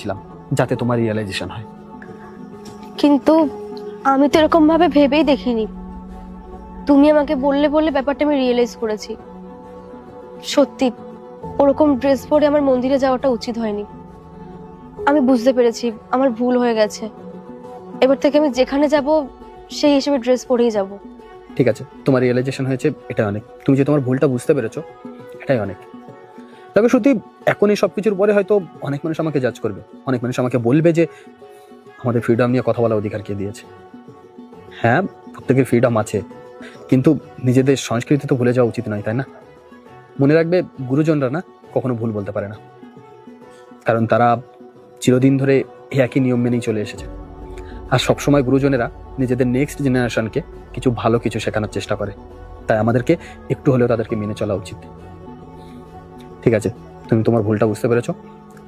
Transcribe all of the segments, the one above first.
ছিলাম যাতে তোমার রিয়েলাইজেশন হয়। কিন্তু আমি তো এরকম ভাবে ভেবেই দেখিনি। তুমি আমাকে বললে বললে ব্যাপারটা আমি রিয়েলাইজ করেছি। সত্যি ওরকম ড্রেস পরে আমার মন্দিরে যাওয়াটা উচিত হয়নি। আমি বুঝতে পেরেছি আমার ভুল হয়ে গেছে। এবার থেকে আমি যেখানে যাব সেই হিসেবে ড্রেস পরেই যাব। ঠিক আছে, তোমার রিয়েলাইজেশন হয়েছে, এটাই অনেক। তুমি যে তোমার ভুলটা বুঝতে পেরেছো, এটাই অনেক। তবে সত্যি এখন এই সবকিছুর পরে হয়তো অনেক মানুষ আমাকে জাজ করবে, অনেক মানুষ আমাকে বলবে যে আমাদের ফ্রিডম নিয়ে কথা বলার অধিকার কে দিয়েছে। হ্যাঁ, প্রত্যেকের ফ্রিডম আছে, কিন্তু নিজেদের সংস্কৃতি তো ভুলে যাওয়া উচিত নয়, তাই না? মনে রাখবে, গুরুজনরা না কখনো ভুল বলতে পারে না, কারণ তারা চিরদিন ধরে এই একই নিয়ম মেনেই চলে এসেছে। আর সবসময় গুরুজনেরা নিজেদের নেক্সট জেনারেশনকে কিছু ভালো কিছু শেখানোর চেষ্টা করে, তাই আমাদেরকে একটু হলেও তাদেরকে মেনে চলা উচিত। ঠিক আছে, তুমি তোমার ভুলটা বুঝতে পেরেছো।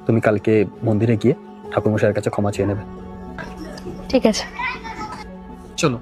তুমি কালকে মন্দিরে গিয়ে ঠাকুরমশাইয়ের কাছে ক্ষমা চেয়ে নেবে। ঠিক আছে, চলো।